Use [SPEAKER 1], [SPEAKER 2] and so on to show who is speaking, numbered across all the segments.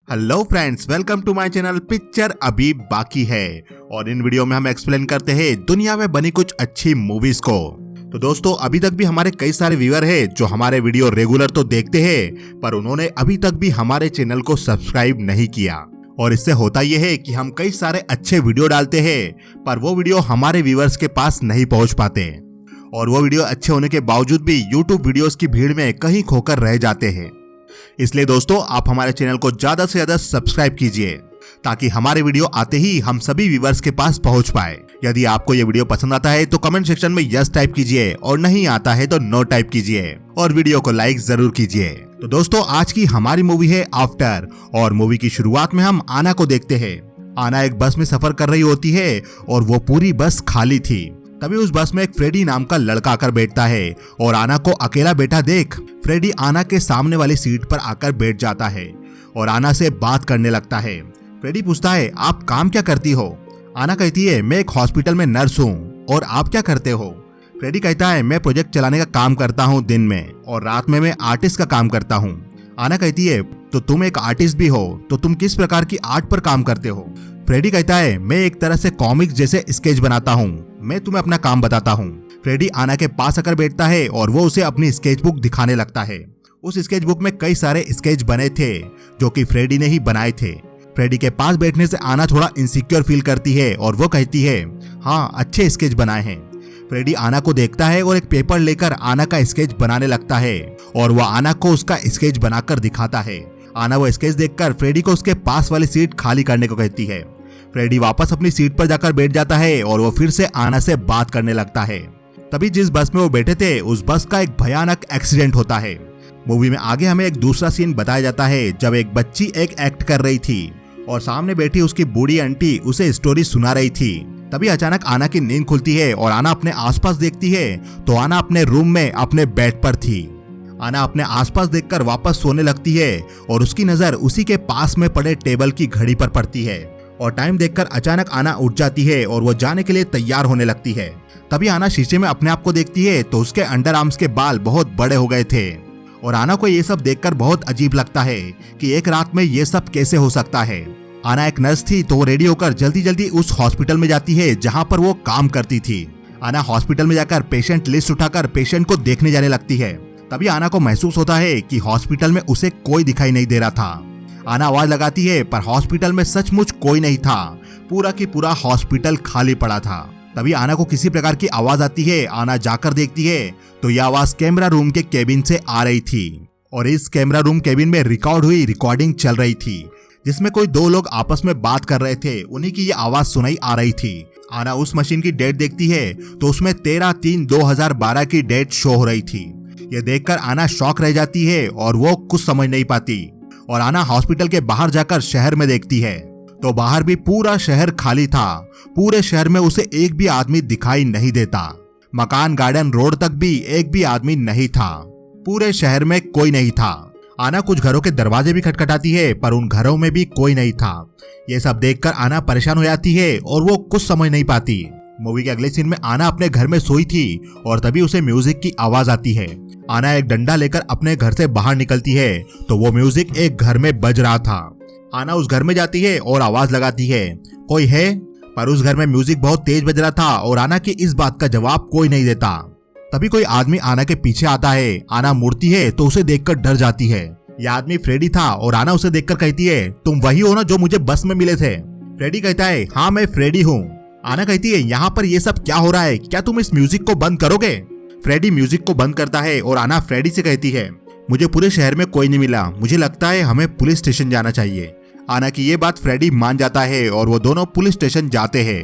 [SPEAKER 1] Hello friends, welcome to my channel. Picture अभी बाकी है और इन वीडियो में हम एक्सप्लेन करते हैं दुनिया में बनी कुछ अच्छी मूवीज को। तो दोस्तों, अभी तक भी हमारे कई सारे व्यूअर हैं जो हमारे वीडियो रेगुलर तो देखते हैं, पर उन्होंने अभी तक भी हमारे चैनल को सब्सक्राइब नहीं किया। और इससे होता यह है कि हम कई सारे अच्छे वीडियो डालते हैं, पर वो वीडियो हमारे व्यूअर्स के पास नहीं पहुंच पाते और वो वीडियो अच्छे होने के बावजूद भी यूट्यूब वीडियोस की भीड़ में कहीं खोकर रह जाते हैं। इसलिए दोस्तों, आप हमारे चैनल को ज्यादा से ज्यादा सब्सक्राइब कीजिए ताकि हमारे वीडियो आते ही हम सभी व्यूअर्स के पास पहुंच पाए। यदि आपको ये वीडियो पसंद आता है तो कमेंट सेक्शन में यस टाइप कीजिए और नहीं आता है तो नो टाइप कीजिए और वीडियो को लाइक जरूर कीजिए। तो दोस्तों, आज की हमारी मूवी है आफ्टर और मूवी की शुरुआत में हम आना को देखते हैं। आना एक बस में सफर कर रही होती है और वो पूरी बस खाली थी। तभी उस बस में एक फ्रेडी नाम का लड़का आकर बैठता है और आना को अकेला बैठा देख फ्रेडी आना के सामने वाली सीट पर आकर बैठ जाता है और आना से बात करने लगता है। फ्रेडी पूछता है, आप काम क्या करती हो? आना कहती है, मैं एक हॉस्पिटल में नर्स हूँ। और आप क्या करते हो? फ्रेडी कहता है, मैं प्रोजेक्ट चलाने का काम करता हूँ दिन में और रात में मैं आर्टिस्ट का काम करता हूँ। आना कहती है, तो तुम एक आर्टिस्ट भी हो, तो तुम किस प्रकार की आर्ट पर काम करते हो? फ्रेडी कहता है, मैं एक तरह से कॉमिक्स जैसे स्केच बनाता हूँ, मैं तुम्हें अपना काम बताता हूँ। फ्रेडी आना के पास आकर बैठता है और वो उसे अपनी स्केच बुक दिखाने लगता है। उस स्केच बुक में कई सारे स्केच बने थे जो कि फ्रेडी ने ही बनाए थे। फ्रेडी के पास बैठने से आना थोड़ा इनसिक्योर फील करती है और वो कहती है, हाँ, अच्छे स्केच बनाए हैं। फ्रेडी आना को देखता है और एक पेपर लेकर आना का स्केच बनाने लगता है और वह आना को उसका स्केच बनाकर दिखाता है। आना वो स्केच देखकर फ्रेडी को उसके पास वाली सीट खाली करने को कहती है। फ्रेडी वापस अपनी सीट पर जाकर बैठ जाता है और वो फिर से आना से बात करने लगता है। तभी जिस बस में वो बैठे थे उस बस का एक भयानक एक्सीडेंट होता है। मूवी में आगे हमें एक दूसरा सीन बताया जाता है जब एक बच्ची एक एक्ट कर रही थी और सामने बैठी उसकी बूढ़ी आंटी उसे स्टोरी सुना रही थी। तभी अचानक आना की नींद खुलती है और आना अपने आसपास देखती है तो आना अपने रूम में अपने बेड पर थी। आना अपने आसपास देखकर वापस सोने लगती है और उसकी नजर उसी के पास में पड़े टेबल की घड़ी पर पड़ती है और टाइम देखकर अचानक आना उठ जाती है और वो जाने के लिए तैयार होने लगती है। तभी आना शीशे में अपने आप को देखती है तो उसके अंडर आर्म्स के बाल बहुत बड़े हो गए थे और आना को ये सब देखकर बहुत अजीब लगता है कि एक रात में ये सब कैसे हो सकता है। आना एक नर्स थी तो वो रेडी होकर जल्दी जल्दी उस हॉस्पिटल में जाती है जहाँ पर वो काम करती थी। आना हॉस्पिटल में जाकर पेशेंट लिस्ट उठाकर पेशेंट को देखने जाने लगती है। तभी आना को महसूस होता है कि हॉस्पिटल में उसे कोई दिखाई नहीं दे रहा था। आना आवाज लगाती है पर हॉस्पिटल में सचमुच कोई नहीं था। पूरा की पूरा हॉस्पिटल खाली पड़ा था। तभी आना को किसी प्रकार की आवाज आती है। आना जाकर देखती है तो यह आवाज कैमरा रूम के केबिन से आ रही थी और इस कैमरा रूम केबिन में रिकॉर्ड हुई रिकॉर्डिंग चल रही थी जिसमें कोई दो लोग आपस में बात कर रहे थे। उन्हीं की ये आवाज सुनाई आ रही थी। आना उस मशीन की डेट देखती है तो उसमें 13/3/2012 की डेट शो हो रही थी। ये देखकर आना शॉक रह जाती है और वो कुछ समझ नहीं पाती और आना हॉस्पिटल के बाहर जाकर शहर में देखती है तो बाहर भी पूरा शहर खाली था। पूरे शहर में उसे एक भी आदमी दिखाई नहीं देता। मकान, गार्डन, रोड तक भी एक भी आदमी नहीं था। पूरे शहर में कोई नहीं था। आना कुछ घरों के दरवाजे भी खटखटाती है पर उन घरों में भी कोई नहीं था। ये सब देखकर आना परेशान हो जाती है और वो कुछ समझ नहीं पाती। मूवी के अगले सीन में आना अपने घर में सोई थी और तभी उसे म्यूजिक की आवाज आती है। आना एक डंडा लेकर अपने घर से बाहर निकलती है तो वो म्यूजिक एक घर में बज रहा था। आना उस घर में जाती है और आवाज लगाती है, कोई है? पर उस घर में म्यूजिक बहुत तेज बज रहा था और आना की इस बात का जवाब कोई नहीं देता। तभी कोई आदमी आना के पीछे आता है। आना मुड़ती है तो उसे देखकर डर जाती है। यह आदमी फ्रेडी था और आना उसे देखकर कहती है, तुम वही हो ना जो मुझे बस में मिले थे? फ्रेडी कहता है, हाँ, मैं फ्रेडी हूँ। आना कहती है, यहाँ पर ये सब क्या हो रहा है? क्या तुम इस म्यूजिक को बंद करोगे? फ्रेडी म्यूजिक को बंद करता है और आना फ्रेडी से कहती है, मुझे पूरे शहर में कोई नहीं मिला, मुझे लगता है हमें पुलिस स्टेशन जाना चाहिए। आना की ये बात फ्रेडी मान जाता है और वो दोनों पुलिस स्टेशन जाते हैं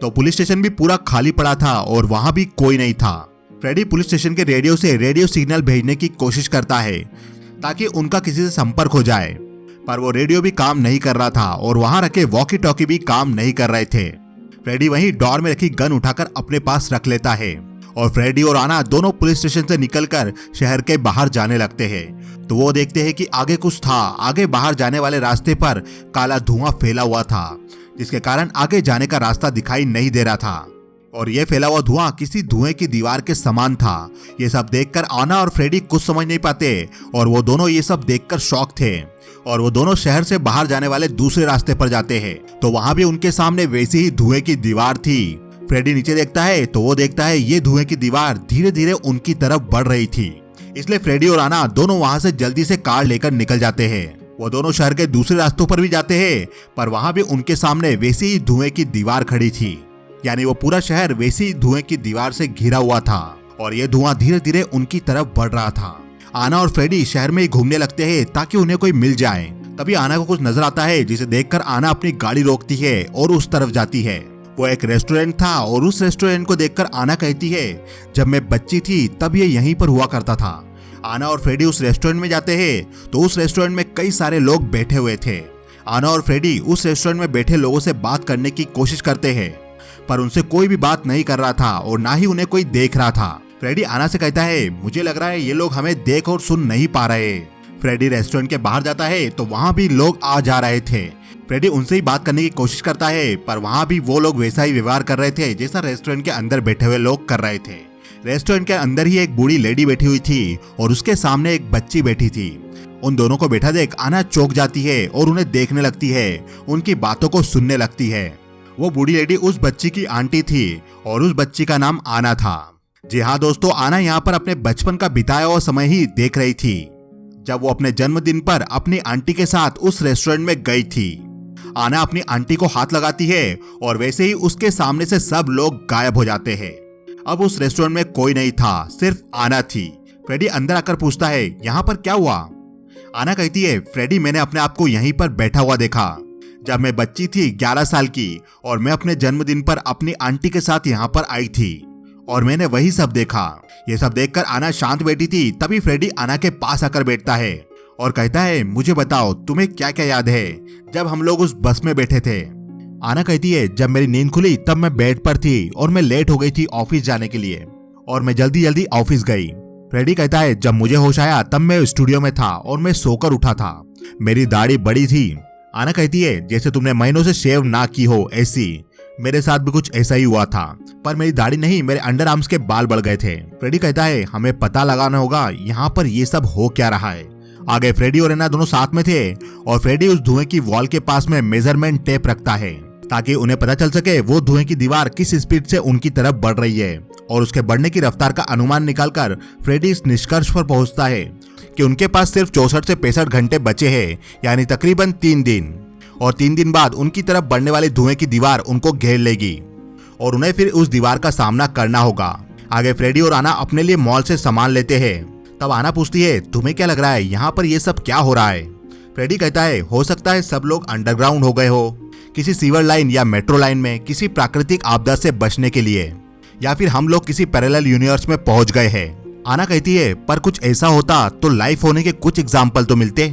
[SPEAKER 1] तो पुलिस स्टेशन भी पूरा खाली पड़ा था और वहां भी कोई नहीं था। फ्रेडी पुलिस स्टेशन के रेडियो से रेडियो सिग्नल भेजने की कोशिश करता है ताकि उनका किसी से संपर्क हो जाए, पर वो रेडियो भी काम नहीं कर रहा था और वहां रखे वॉकी टॉकी भी काम नहीं कर रहे थे। फ्रेडी वहीं डोर में रखी गन उठाकर अपने पास रख लेता है और फ्रेडी और आना दोनों पुलिस स्टेशन से निकलकर शहर के बाहर जाने लगते हैं तो वो देखते हैं कि आगे कुछ था। आगे बाहर जाने वाले रास्ते पर काला धुआं फैला हुआ था जिसके कारण आगे जाने का रास्ता दिखाई नहीं दे रहा था और ये फैला हुआ धुआं किसी धुएं की दीवार के समान था। ये सब देखकर आना और फ्रेडी कुछ समझ नहीं पाते और वो दोनों ये सब देखकर शॉक थे और वो दोनों शहर से बाहर जाने वाले दूसरे रास्ते पर जाते हैं तो वहां भी उनके सामने वैसी ही धुएं की दीवार थी। फ्रेडी नीचे देखता है तो वो देखता है ये धुएं की दीवार धीरे धीरे उनकी तरफ बढ़ रही थी। इसलिए फ्रेडी और आना दोनों वहां से जल्दी से कार लेकर निकल जाते हैं। वो दोनों शहर के दूसरे रास्तों पर भी जाते हैं पर वहां भी उनके सामने वैसी ही धुएं की दीवार खड़ी थी। यानी वो पूरा शहर वैसी ही धुएं की दीवार से घिरा हुआ था और ये धुआं धीरे धीरे उनकी तरफ बढ़ रहा था। आना और फ्रेडी शहर में ही घूमने लगते हैं ताकि उन्हें कोई मिल जाए। तभी आना को कुछ नजर आता है जिसे देखकर आना अपनी गाड़ी रोकती है और उस तरफ जाती है। वो एक रेस्टोरेंट था और उस रेस्टोरेंट को देखकर आना कहती है जब मैं बच्ची थी तब ये यहीं पर हुआ करता था। आना और फ्रेडी उस रेस्टोरेंट में जाते हैं तो उस रेस्टोरेंट में कई सारे लोग बैठे हुए थे। आना और फ्रेडी उस रेस्टोरेंट में बैठे लोगों से बात करने की कोशिश करते हैं पर उनसे कोई भी बात नहीं कर रहा था और ना ही उन्हें कोई देख रहा था। फ्रेडी आना से कहता है मुझे लग रहा है ये लोग हमें देख और सुन नहीं पा रहे। फ्रेडी रेस्टोरेंट के बाहर जाता है तो वहाँ भी लोग आ जा रहे थे। फ्रेडी उनसे ही बात करने की कोशिश करता है पर वहाँ भी वो लोग वैसा ही व्यवहार कर रहे थे जैसा रेस्टोरेंट के अंदर बैठे हुए लोग कर रहे थे। रेस्टोरेंट के अंदर ही एक बूढ़ी लेडी बैठी हुई थी और उसके सामने एक बच्ची बैठी थी। उन दोनों को बैठा देख आना चौंक जाती है और उन्हें देखने लगती है, उनकी बातों को सुनने लगती है। वो बूढ़ी लेडी उस बच्ची की आंटी थी और उस बच्ची का नाम आना था। जी हाँ दोस्तों, आना यहाँ पर अपने बचपन का बिताया हुआ समय ही देख रही थी जब वो अपने जन्मदिन पर अपनी आंटी के साथ उस रेस्टोरेंट में गई थी। आना अपनी आंटी को हाथ लगाती है और वैसे ही उसके सामने से सब लोग गायब हो जाते हैं। अब उस रेस्टोरेंट में कोई नहीं था, सिर्फ आना थी। फ्रेडी अंदर आकर पूछता है यहाँ पर क्या हुआ। आना कहती है फ्रेडी मैंने अपने आप को यहीं पर बैठा हुआ देखा जब मैं बच्ची थी 11 साल की और मैं अपने जन्मदिन पर अपनी आंटी के साथ यहाँ पर आई थी और मैंने वही सब देखा। ये सब देखकर आना शांत बैठी थी। तभी फ्रेडी आना के पास आकर बैठता है और कहता है मुझे बताओ तुम्हें क्या क्या याद है जब हम लोग उस बस में बैठे थे। आना कहती है जब मेरी नींद खुली तब मैं बेड पर थी और मैं लेट हो गई थी ऑफिस जाने के लिए और मैं जल्दी जल्दी ऑफिस गई। फ्रेडी कहता है जब मुझे होश आया तब मैं स्टूडियो में था और मैं सोकर उठा था। मेरी दाढ़ी बड़ी थी। आना कहती है जैसे तुमने महीनों से शेव ना की हो ऐसी मेरे साथ भी कुछ ऐसा ही हुआ था पर मेरी दाढ़ी नहीं मेरे अंडर आर्म्स के बाल बढ़ गए थे। फ्रेडी कहता है हमें पता लगाना होगा यहाँ पर ये सब हो क्या रहा है। आगे फ्रेडी और एना दोनों साथ में थे और फ्रेडी उस धुएं की वॉल के पास में मेजरमेंट टेप रखता है ताकि उन्हें पता चल सके वो धुएं की दीवार किस स्पीड से उनकी तरफ बढ़ रही है और उसके बढ़ने की रफ्तार का अनुमान निकालकर फ्रेडी इस निष्कर्ष पर पहुंचता है कि उनके पास सिर्फ 64 से 65 घंटे बचे हैं, यानी तकरीबन 3 दिन, और 3 दिन बाद उनकी तरफ बढ़ने वाली धुएं की दीवार उनको घेर लेगी और उन्हें फिर उस दीवार का सामना करना होगा। आगे फ्रेडी और आना अपने लिए मॉल से सामान लेते हैं। तब आना पूछती है तुम्हें क्या लग रहा है यहाँ पर ये सब क्या हो रहा है। फ्रेडी कहता है हो सकता है सब लोग अंडरग्राउंड हो गए हो किसी सीवर लाइन या मेट्रो लाइन में किसी प्राकृतिक आपदा से बचने के लिए, या फिर हम लोग किसी पैरेलल यूनिवर्स में पहुंच गए हैं। आना कहती है पर कुछ ऐसा होता तो लाइफ होने के कुछ एग्जाम्पल तो मिलते।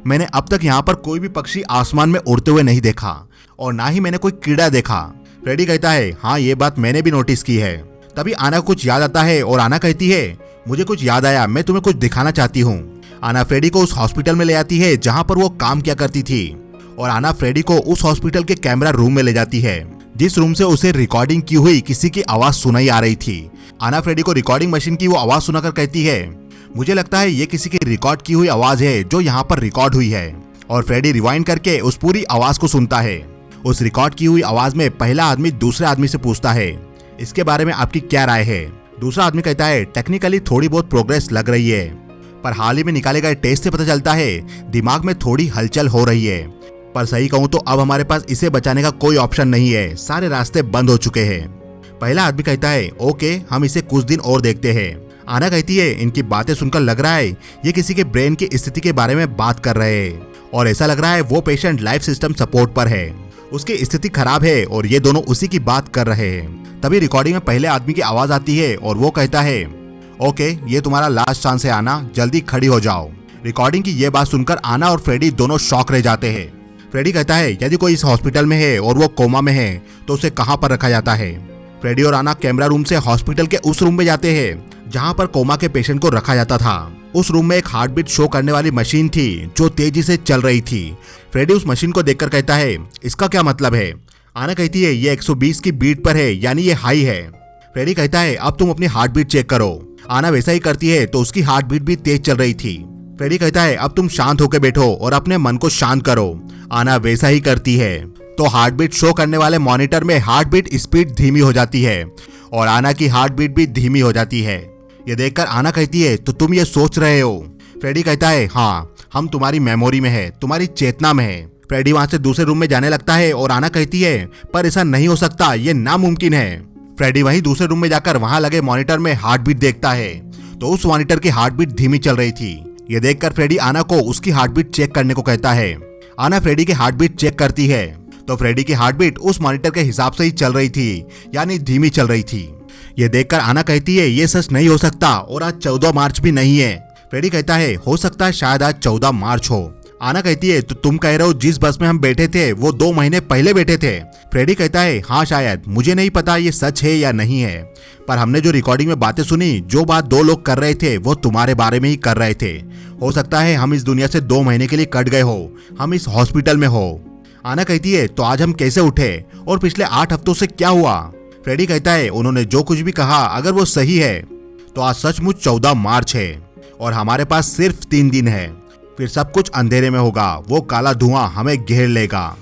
[SPEAKER 1] मैंने अब तक यहाँ पर कोई भी पक्षी आसमान में उड़ते हुए नहीं देखा और ना ही मैंने कोई कीड़ा देखा। फ्रेडी कहता है हाँ ये बात मैंने भी नोटिस की है। तभी आना को कुछ याद आता है और आना कहती है मुझे कुछ याद आया, मैं तुम्हें कुछ दिखाना चाहती हूँ। आना फ्रेडी को उस हॉस्पिटल में ले आती है जहाँ पर वो काम किया करती थी और आना फ्रेडी को उस हॉस्पिटल के कैमरा रूम में ले जाती है जिस रूम से उसे रिकॉर्डिंग की हुई किसी की आवाज सुनाई आ रही थी। आना फ्रेडी को रिकॉर्डिंग मशीन की वो आवाज सुनाकर कहती है मुझे लगता है ये किसी की रिकॉर्ड की हुई आवाज है जो यहाँ पर रिकॉर्ड हुई है। और फ्रेडी रिवाइंड करके उस पूरी आवाज को सुनता है। उस रिकॉर्ड की हुई आवाज में पहला आदमी दूसरे आदमी से पूछता है इसके बारे में आपकी क्या राय है। दूसरा आदमी कहता है टेक्निकली थोड़ी बहुत प्रोग्रेस लग रही है पर हाल ही में निकाले गए टेस्ट से पता चलता है दिमाग में थोड़ी हलचल हो रही है, पर सही कहूँ तो अब हमारे पास इसे बचाने का कोई ऑप्शन नहीं है, सारे रास्ते बंद हो चुके हैं। पहला आदमी कहता है ओके हम इसे कुछ दिन और देखते हैं। आना कहती है इनकी बातें सुनकर लग रहा है ये किसी के ब्रेन की स्थिति के बारे में बात कर रहे हैं और ऐसा लग रहा है वो पेशेंट लाइफ सिस्टम सपोर्ट पर है, उसकी स्थिति खराब है और ये दोनों उसी की बात कर रहे हैं। तभी रिकॉर्डिंग में पहले आदमी की आवाज आती है और वो कहता है ओके ये तुम्हारा लास्ट चांस है आना, जल्दी खड़ी हो जाओ। रिकॉर्डिंग की ये बात सुनकर आना और फ्रेडी दोनों शॉक रह जाते हैं। फ्रेडी कहता है यदि कोई इस हॉस्पिटल में है और वो कोमा में है तो उसे कहाँ पर रखा जाता है। फ्रेडी और आना कैमरा रूम से हॉस्पिटल के उस रूम में जाते हैं जहाँ पर कोमा के पेशेंट को रखा जाता था। उस रूम में एक हार्ट बीट शो करने वाली मशीन थी जो तेजी से चल रही थी। फ्रेडी उस मशीन को देखकर कहता है इसका क्या मतलब है। आना कहती है ये 120 की बीट पर है, यानी ये हाई है। फ्रेडी कहता है अब तुम अपनी हार्ट बीट चेक करो। आना वैसा ही करती है तो उसकी हार्ट बीट भी तेज चल रही थी। फ्रेडी कहता है अब तुम शांत होकर बैठो और अपने मन को शांत करो। आना वैसा ही करती है तो हार्ट बीट शो करने वाले मॉनिटर में हार्ट बीट स्पीड धीमी हो जाती है और आना की हार्ट बीट भी धीमी हो जाती है। ये देखकर आना कहती है तो तुम ये सोच रहे हो? फ्रेडी कहता है हाँ, हम तुम्हारी मेमोरी में है, तुम्हारी चेतना में है। फ्रेडी वहां से दूसरे रूम में जाने लगता है और आना कहती है पर ऐसा नहीं हो सकता, ये नामुमकिन है। फ्रेडी वहीं दूसरे रूम में जाकर वहां लगे मॉनिटर में हार्ट बीट देखता है तो उस मॉनिटर की हार्ट बीट धीमी चल रही थी। ये देखकर फ्रेडी आना को उसकी हार्ट बीट चेक करने को कहता है। आना फ्रेडी की हार्ट बीट चेक करती है तो फ्रेडी की हार्ट बीट उस मॉनिटर के हिसाब से ही चल रही थी, यानी धीमी चल रही थी। ये देखकर आना कहती है ये सच नहीं हो सकता और आज 14 मार्च भी नहीं है। फ्रेडी कहता है हो सकता है शायद आज 14 मार्च हो। आना कहती है तो तुम कह रहे हो जिस बस में हम बैठे थे वो 2 महीने पहले बैठे थे? फ्रेडी कहता है हाँ शायद, मुझे नहीं पता ये सच है या नहीं है, पर हमने जो रिकॉर्डिंग में बातें सुनी, जो बात 2 लोग कर रहे थे वो तुम्हारे बारे में ही कर रहे थे। हो सकता है हम इस दुनिया से 2 महीने के लिए कट गए हो, हम इस हॉस्पिटल में हो। आना कहती है तो आज हम कैसे उठे और पिछले 8 हफ्तों से क्या हुआ? फ्रेडी कहता है उन्होंने जो कुछ भी कहा अगर वो सही है तो आज सचमुच 14 मार्च है और हमारे पास सिर्फ 3 दिन है, फिर सब कुछ अंधेरे में होगा, वो काला धुआं हमें घेर लेगा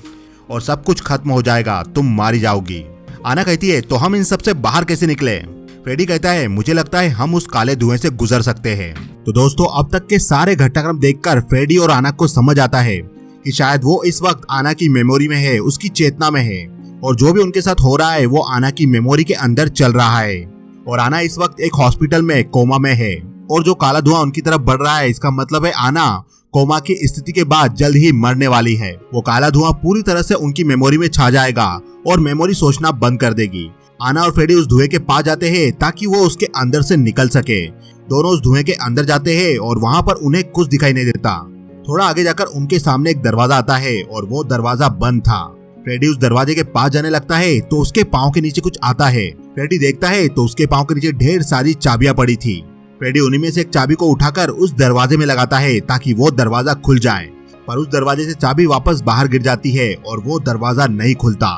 [SPEAKER 1] और सब कुछ खत्म हो जाएगा, तुम मारी जाओगी। आना कहती है तो हम इन सब से बाहर कैसे निकले? फ्रेडी कहता है मुझे लगता है हम उस काले धुएं से गुजर सकते हैं। तो दोस्तों अब तक के सारे घटनाक्रम देखकर फ्रेडी और आना को समझ आता है कि शायद वो इस वक्त आना की मेमोरी में है, उसकी चेतना में है और जो भी उनके साथ हो रहा है वो आना की मेमोरी के अंदर चल रहा है और आना इस वक्त एक हॉस्पिटल में कोमा में है और जो काला धुआं उनकी तरफ बढ़ रहा है इसका मतलब है आना कोमा की स्थिति के बाद जल्द ही मरने वाली है। वो काला धुआं पूरी तरह से उनकी मेमोरी में छा जाएगा और मेमोरी सोचना बंद कर देगी। आना और फ्रेडी उस धुएं के पास जाते हैं ताकि वो उसके अंदर से निकल सके। दोनों उस धुएं के अंदर जाते हैं और वहाँ पर उन्हें कुछ दिखाई नहीं देता। थोड़ा आगे जाकर उनके सामने एक दरवाजा आता है और वो दरवाजा बंद था। फ्रेडी उस दरवाजे के पास जाने लगता है तो उसके पाँव के नीचे कुछ आता है। फ्रेडी देखता है तो उसके पाँव के नीचे ढेर सारी चाबियां पड़ी थी। फ्रेडी उन्हीं में से एक चाबी को उठाकर उस दरवाजे में लगाता है ताकि वो दरवाजा खुल जाए, पर उस दरवाजे से चाबी वापस बाहर गिर जाती है और वो दरवाजा नहीं खुलता।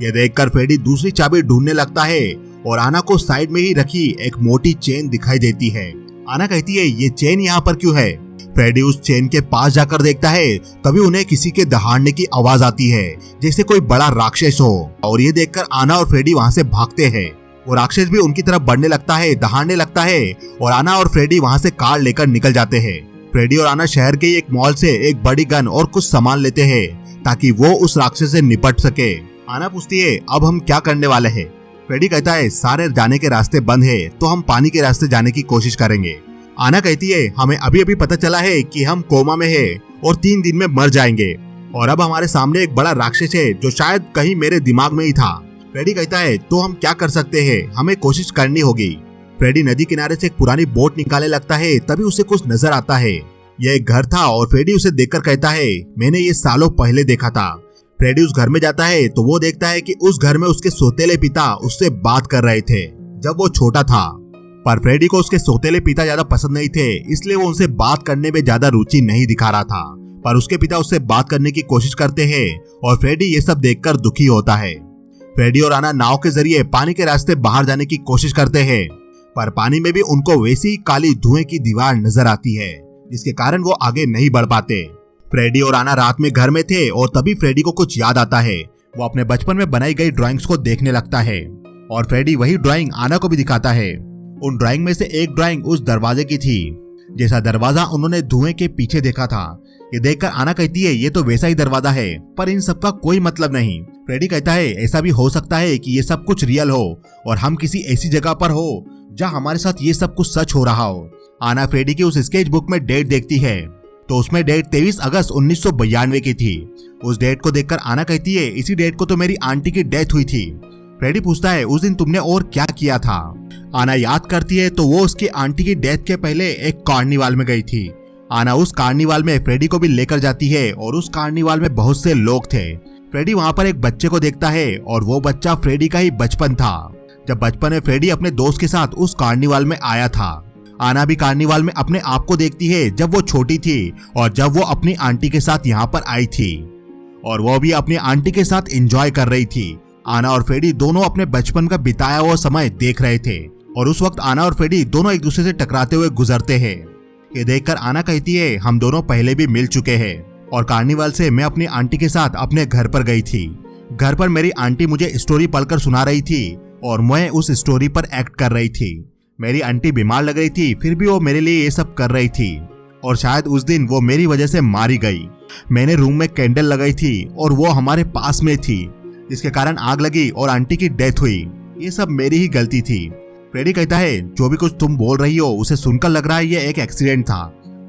[SPEAKER 1] ये देखकर फ्रेडी दूसरी चाबी ढूंढने लगता है और आना को साइड में ही रखी एक मोटी चेन दिखाई देती है। आना कहती है ये चेन यहाँ पर क्यों है? फ्रेडी उस चेन के पास जाकर देखता है तभी उन्हें किसी के दहाड़ने की आवाज आती है जैसे कोई बड़ा राक्षस हो और ये देखकर आना और फ्रेडी वहाँ से भागते हैं। वो राक्षस भी उनकी तरफ बढ़ने लगता है, दहाड़ने लगता है और आना और फ्रेडी वहाँ से कार लेकर निकल जाते हैं। फ्रेडी और आना शहर के एक मॉल से एक बड़ी गन और कुछ सामान लेते हैं ताकि वो उस राक्षस से निपट सके। आना पूछती है अब हम क्या करने वाले हैं? फ्रेडी कहता है सारे जाने के रास्ते बंद है तो हम पानी के रास्ते जाने की कोशिश करेंगे। आना कहती है हमें अभी अभी पता चला है कि हम कोमा में है और 3 दिन में मर जाएंगे और अब हमारे सामने एक बड़ा राक्षस है जो शायद कहीं मेरे दिमाग में ही था। फ्रेडी कहता है तो हम क्या कर सकते हैं, हमें कोशिश करनी होगी। फ्रेडी नदी किनारे से एक पुरानी बोट निकालने लगता है तभी उसे कुछ नजर आता है। यह एक घर था और फ्रेडी उसे देखकर कहता है मैंने ये सालों पहले देखा था। फ्रेडी उस घर में जाता है तो वो देखता है कि उस घर में उसके सौतेले पिता उससे बात कर रहे थे जब वो छोटा था, पर फ्रेडी को उसके सौतेले पिता ज्यादा पसंद नहीं थे इसलिए वो उनसे बात करने में ज्यादा रुचि नहीं दिखा रहा था। पर उसके पिता उससे बात करने की कोशिश करते हैं और फ्रेडी ये सब देखकर दुखी होता है। फ्रेडी और आना नाव के जरिए पानी के रास्ते बाहर जाने की कोशिश करते हैं पर पानी में भी उनको वैसी ही काली धुएं की दीवार नजर आती है जिसके कारण वो आगे नहीं बढ़ पाते। फ्रेडी और आना रात में घर में थे और तभी फ्रेडी को कुछ याद आता है। वो अपने बचपन में बनाई गई ड्राइंग्स को देखने लगता है और फ्रेडी वही ड्राइंग आना को भी दिखाता है। उन ड्राइंग में से एक ड्राइंग उस दरवाजे की थी जैसा दरवाजा उन्होंने धुएं के पीछे देखा था। ये देखकर आना कहती है ये तो वैसा ही दरवाजा है पर इन सब का कोई मतलब नहीं। फ्रेडी कहता है ऐसा भी हो सकता है कि ये सब कुछ रियल हो और हम किसी ऐसी जगह पर हो जहाँ हमारे साथ ये सब कुछ सच हो रहा हो। आना फ्रेडी की उस स्केच बुक में डेट देखती है तो उसमें डेट 23 अगस्त 1992 की थी। उस डेट को देखकर आना कहती है इसी डेट को तो मेरी आंटी की डेथ हुई थी। फ्रेडी पूछता है उस दिन तुमने और क्या किया था? आना याद करती है तो वो उसकी आंटी की डेथ के पहले एक कार्निवाल में गई थी। आना उस कार्निवाल में फ्रेडी को भी लेकर जाती है और उस कार्निवाल में बहुत से लोग थे। फ्रेडी वहाँ पर एक बच्चे को देखता है और वो बच्चा फ्रेडी का ही बचपन था जब बचपन में फ्रेडी अपने दोस्त के साथ उस कार्निवाल में आया था। आना भी कार्निवाल में अपने आप को देखती है जब वो छोटी थी और जब वो अपनी आंटी के साथ यहाँ पर आई थी। और वो भी अपनी आंटी के साथ एंजॉय कर रही थी। आना और फ्रेडी दोनों अपने बचपन का बिताया हुआ समय देख रहे थे और उस वक्त आना और फ्रेडी दोनों एक दूसरे से टकराते हुए गुजरते हैं। ये देखकर आना कहती है, हम दोनों पहले भी मिल चुके हैं और कार्निवल से मैं अपनी आंटी के साथ अपने घर पर गई थी। घर पर मेरी आंटी मुझे स्टोरी पढ़कर सुना रही थी और मैं उस स्टोरी पर एक्ट कर रही थी। मेरी आंटी बीमार लग रही थी, फिर भी वो मेरे लिए ये सब कर रही थी और शायद उस दिन वो मेरी वजह से मारी गई। मैंने रूम में कैंडल लगाई थी और वो हमारे पास में थी, जिसके कारण आग लगी और आंटी की डेथ हुई। ये सब मेरी ही गलती थी। फ्रेडी कहता है, जो भी कुछ तुम बोल रही हो उसे सुनकर लग रहा है ये एक एक्सीडेंट था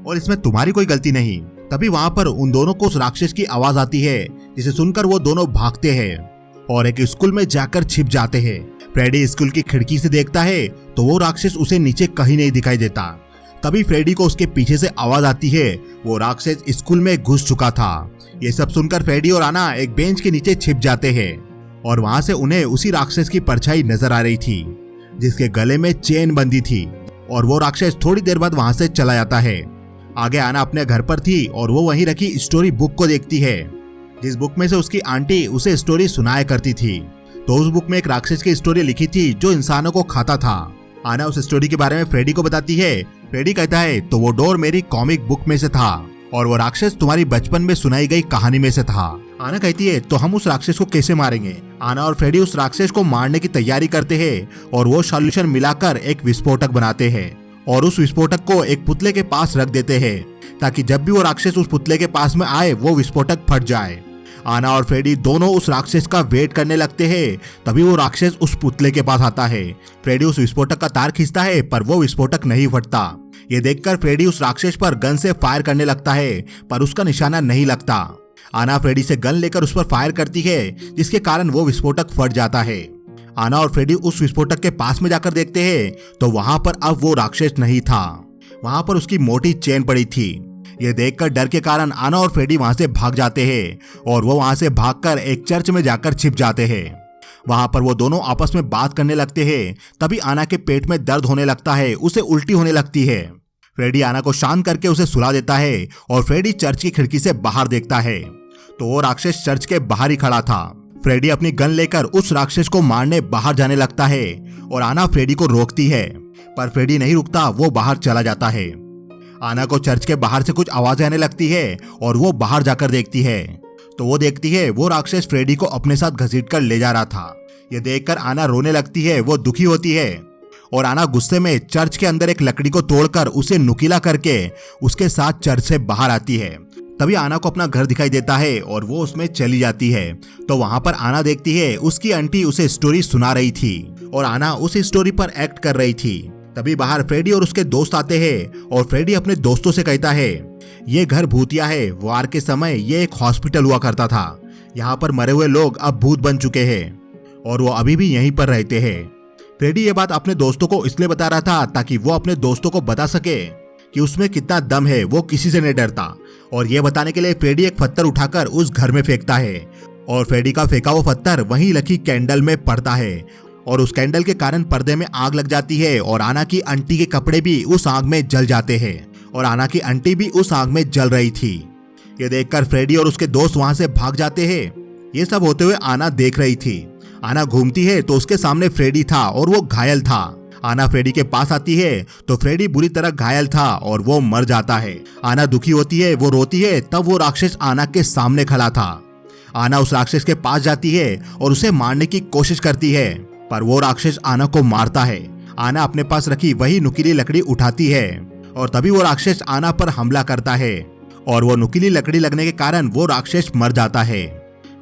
[SPEAKER 1] और इसमें तुम्हारी कोई गलती नहीं। तभी वहां पर उन दोनों को उस राक्षस की आवाज आती है, जिसे सुनकर वो दोनों भागते हैं और एक स्कूल में जाकर छिप जाते हैं। फ्रेडी स्कूल की खिड़की से देखता है तो वो राक्षस उसे नीचे कहीं नहीं दिखाई देता। तभी फ्रेडी को उसके पीछे से आवाज आती है, वो राक्षस स्कूल में घुस चुका था। ये सब सुनकर फ्रेडी और आना एक बेंच के नीचे छिप जाते हैं और वहां से उन्हें उसी राक्षस की परछाई नजर आ रही थी, जिसके गले में चेन बंधी थी और वो राक्षस थोड़ी देर बाद वहां से चला जाता है। आगे आना अपने घर पर थी और वो वहीं रखी स्टोरी बुक को देखती है, जिस बुक में से उसकी आंटी उसे स्टोरी सुनाया करती थी। तो उस बुक में एक राक्षस की स्टोरी लिखी थी जो इंसानों को खाता था। आना उस स्टोरी के बारे में फ्रेडी को बताती है। फ्रेडी कहता है, तो वो डोर मेरी कॉमिक बुक में से था और वो राक्षस तुम्हारी बचपन में सुनाई गई कहानी में से था। आना कहती है, तो हम उस राक्षस को कैसे मारेंगे? आना और फ्रेडी उस राक्षस को मारने की तैयारी करते हैं और वो सॉल्यूशन मिलाकर एक विस्फोटक बनाते हैं और उस विस्फोटक को एक पुतले के पास रख देते हैं ताकि जब भी वो राक्षस उस पुतले के पास में आए वो विस्फोटक फट जाए। आना और फ्रेडी दोनों उस राक्षस का वेट करने लगते हैं। तभी वो राक्षस उस पुतले के पास आता है। फ्रेडी उस विस्फोटक का तार खींचता है पर वो विस्फोटक नहीं फटता। ये देखकर फ्रेडी उस राक्षस पर गन से फायर करने लगता है पर उसका निशाना नहीं लगता। आना फ्रेडी से गन लेकर उस पर फायर करती है, जिसके कारण वो विस्फोटक फट जाता है। आना और फ्रेडी उस विस्फोटक के पास में जाकर देखते हैं तो वहां पर अब वो राक्षस नहीं था, वहां पर उसकी मोटी चेन पड़ी थी। ये देखकर डर के कारण आना और फ्रेडी वहां से भाग जाते हैं और वो वहां से भागकर एक चर्च में जाकर छिप जाते हैं। वहां पर वो दोनों आपस में बात करने लगते हैं। तभी आना के पेट में दर्द होने लगता है, उसे उल्टी होने लगती है। फ्रेडी आना को शांत करके उसे सुला देता है और फ्रेडी चर्च की खिड़की से बाहर देखता है तो वो राक्षस चर्च के बाहर ही खड़ा था। फ्रेडी अपनी गन लेकर उस राक्षस को मारने बाहर जाने लगता है और आना फ्रेडी को रोकती है पर फ्रेडी नहीं रुकता, वो बाहर चला जाता है। आना को चर्च के बाहर से कुछ आवाजें आने लगती है और वो बाहर जाकर देखती है तो वो देखती है वो राक्षस फ्रेडी को अपने साथ घसीटकर ले जा रहा था। ये देखकर आना रोने लगती है, वो दुखी होती है और आना गुस्से में चर्च के अंदर एक लकड़ी को तोड़कर उसे नुकीला करके उसके साथ चर्च से बाहर आती है। तभी आना को अपना घर दिखाई देता है और वो उसमें चली जाती है। तो वहां पर आना देखती है उसकी आंटी उसे स्टोरी सुना रही थी और आना उस स्टोरी पर एक्ट कर रही थी। तभी बाहर फ्रेडी और उसके दोस्त आते हैं और फ्रेडी अपने दोस्तों से कहता है, ये घर भूतिया है, वार के समय ये एक हॉस्पिटल हुआ करता था, यहाँ पर मरे हुए लोग अब भूत बन चुके हैं और वो अभी भी यहीं पर रहते हैं। फ्रेडी ये बात अपने दोस्तों को इसलिए बता रहा था ताकि वो अपने दोस्तों को बता सके कि उसमें कितना दम है, वो किसी से नहीं डरता। और ये बताने के लिए फ्रेडी एक पत्थर उठाकर उस घर में फेंकता है और फ्रेडी का फेंका वो पत्थर वहीं रखी कैंडल में पड़ता है और उस कैंडल के कारण पर्दे में आग लग जाती है और आना की आंटी के कपड़े भी उस आग में जल जाते हैं और आना की आंटी भी उस आग में जल रही थी। ये देखकर फ्रेडी और उसके दोस्त वहां से भाग जाते हैं। ये सब होते हुए आना देख रही थी। आना घूमती है तो उसके सामने फ्रेडी था और वो घायल था। आना फ्रेडी के पास आती है तो फ्रेडी बुरी तरह घायल था और वो मर जाता है। आना दुखी होती है, वो रोती है। तब वो राक्षस आना के सामने खड़ा था। आना उस राक्षस के पास जाती है और उसे मारने की कोशिश करती है पर वो राक्षस आना को मारता है। आना अपने पास रखी वही नुकीली लकड़ी उठाती है और तभी वो राक्षस आना पर हमला करता है और वो नुकीली लकड़ी लगने के कारण वो राक्षस मर जाता है।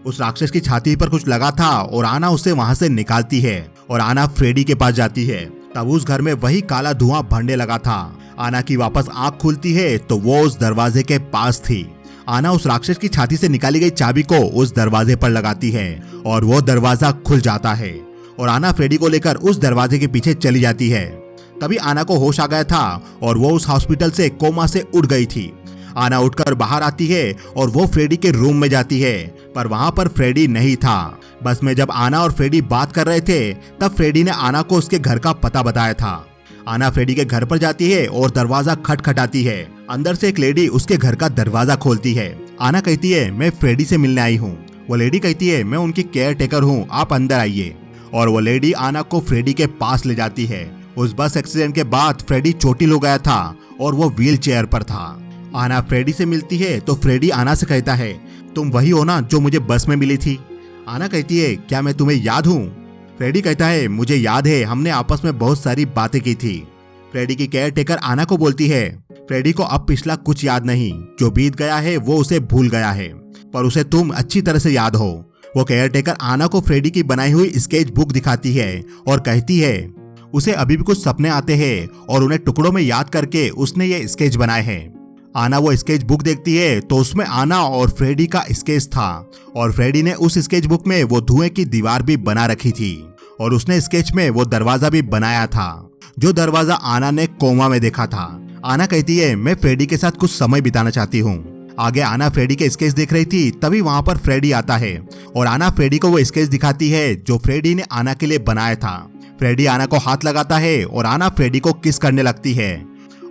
[SPEAKER 1] उस राक्षस की छाती पर कुछ लगा था और आना उसे वहां से निकालती है और आना फ्रेडी के पास जाती है। तब उस घर में वही काला धुआं भरने लगा था। आना की वापस आंख खुलती है तो वो उस दरवाजे के पास थी। आना उस राक्षस की छाती से निकाली गई चाबी को उस दरवाजे पर लगाती है और वो दरवाजा खुल जाता है और आना फ्रेडी को लेकर उस दरवाजे के पीछे चली जाती है। तभी आना को होश आ गया था और वो उस हॉस्पिटल से कोमा से उठ गई थी। आना उठकर बाहर आती है और वो फ्रेडी के रूम में जाती है पर वहां पर फ्रेडी नहीं था। बस में जब आना और फ्रेडी बात कर रहे थे तब फ्रेडी ने आना को उसके घर का पता बताया था। आना फ्रेडी के घर पर जाती है और दरवाजा खटखटाती है। अंदर से एक लेडी उसके घर का दरवाजा खोलती है आना कहती है मैं फ्रेडी से मिलने आई हूँ। वो लेडी कहती है मैं उनकी केयर टेकर हूँ, आप अंदर आइए। और वो लेडी आना को फ्रेडी के पास ले जाती है। उस बस एक्सीडेंट के बाद फ्रेडी चोटिल हो गया था और वो व्हील चेयर पर था। आना फ्रेडी से मिलती है तो फ्रेडी आना से कहता है तुम वही हो ना जो मुझे बस में मिली थी। आना कहती है क्या मैं तुम्हें याद हूँ? फ्रेडी कहता है मुझे याद है, हमने आपस में बहुत सारी बातें की थी। फ्रेडी की केयर टेकर आना को बोलती है फ्रेडी को अब पिछला कुछ याद नहीं, जो बीत गया है वो उसे भूल गया है, पर उसे तुम अच्छी तरह से याद हो। वो केयर टेकर आना को फ्रेडी की बनाई हुई स्केच बुक दिखाती है और कहती है उसे अभी भी कुछ सपने आते हैं और उन्हें टुकड़ों में याद करके उसने ये स्केच बनाए हैं। आना वो स्केच बुक देखती है तो उसमें आना और फ्रेडी का स्केच था और फ्रेडी ने उस स्केच बुक में वो धुएं की दीवार भी बना रखी थी और उसने स्केच में वो दरवाजा भी बनाया था, जो दरवाजा आना ने कोमा में देखा था। आना कहती है मैं फ्रेडी के साथ कुछ समय बिताना चाहती हूँ। आगे आना फ्रेडी के स्केच देख रही थी, तभी वहाँ पर फ्रेडी आता है और आना फ्रेडी को वो स्केच दिखाती है जो फ्रेडी ने आना के लिए बनाया था। फ्रेडी आना को हाथ लगाता है और आना फ्रेडी को किस करने लगती है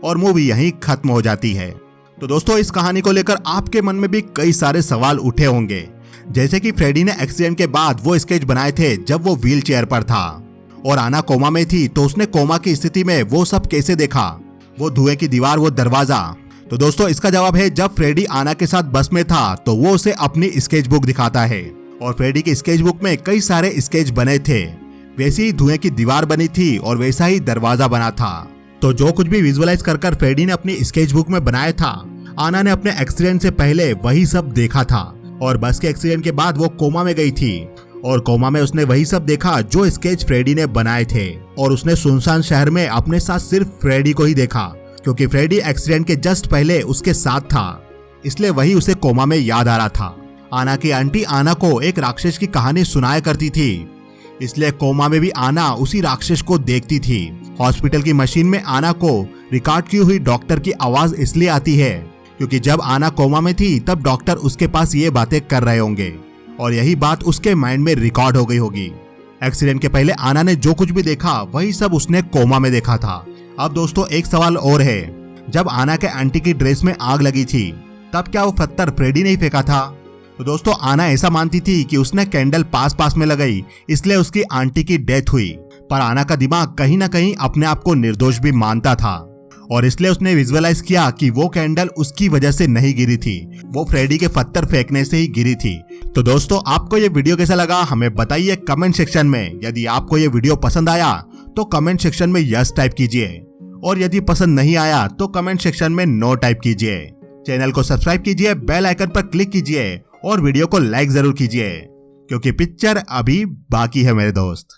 [SPEAKER 1] और मूवी यहीं खत्म हो जाती है। तो दोस्तों इस कहानी को लेकर आपके मन में भी कई सारे सवाल उठे होंगे, जैसे कि फ्रेडी ने एक्सीडेंट के बाद वो स्केच बनाए थे जब वो व्हील चेयर पर था और आना कोमा में थी, तो उसने कोमा की स्थिति में वो सब कैसे देखा, वो धुएं की दीवार, वो दरवाजा। तो दोस्तों इसका जवाब है जब फ्रेडी आना के साथ बस में था तो वो उसे अपनी स्केच बुक दिखाता है और फ्रेडी की स्केच बुक में कई सारे स्केच बने थे, वैसी ही धुएं की दीवार बनी थी और वैसा ही दरवाजा बना था। तो जो कुछ भी विजुअलाइज कर फ्रेडी ने अपनी स्केच बुक में बनाया था, आना ने अपने एक्सीडेंट से पहले वही सब देखा था और बस के एक्सीडेंट के बाद वो कोमा में गई थी और कोमा में उसने वही सब देखा जो स्केच फ्रेडी ने बनाए थे और उसने सुनसान शहर में अपने साथ सिर्फ फ्रेडी को ही देखा, क्योंकि फ्रेडी एक्सीडेंट के जस्ट पहले उसके साथ था, इसलिए वही उसे कोमा में याद आ रहा था। आना की आंटी आना को एक राक्षस की कहानी सुनाया करती थी, इसलिए कोमा में भी आना उसी राक्षस को देखती थी। हॉस्पिटल की मशीन में आना को रिकॉर्ड की हुई डॉक्टर की आवाज इसलिए आती है क्योंकि जब आना कोमा में थी तब डॉक्टर उसके पास ये बातें कर रहे होंगे और यही बात उसके माइंड में रिकॉर्ड हो गई होगी। एक्सीडेंट के पहले आना ने जो कुछ भी देखा वही सब उसने कोमा में देखा था। अब दोस्तों एक सवाल और है, जब आना के आंटी की ड्रेस में आग लगी थी तब क्या वो पत्थर फ्रेडी ने ही फेंका था? तो दोस्तों आना ऐसा मानती थी कि उसने कैंडल पास में लगाई इसलिए उसकी आंटी की डेथ हुई, पर आना का दिमाग कहीं ना कहीं अपने आप को निर्दोष भी मानता था और इसलिए उसने विजुअलाइज किया कि वो कैंडल उसकी वजह से नहीं गिरी थी, वो फ्रेडी के पत्थर फेंकने से ही गिरी थी। तो दोस्तों आपको ये वीडियो कैसा लगा हमें बताइए कमेंट सेक्शन में। यदि आपको ये वीडियो पसंद आया तो कमेंट सेक्शन में यस टाइप कीजिए और यदि पसंद नहीं आया तो कमेंट सेक्शन में नो टाइप कीजिए। चैनल को सब्सक्राइब कीजिए, बेल आइकन पर क्लिक कीजिए और वीडियो को लाइक जरूर कीजिए, क्योंकि पिक्चर अभी बाकी है मेरे दोस्त।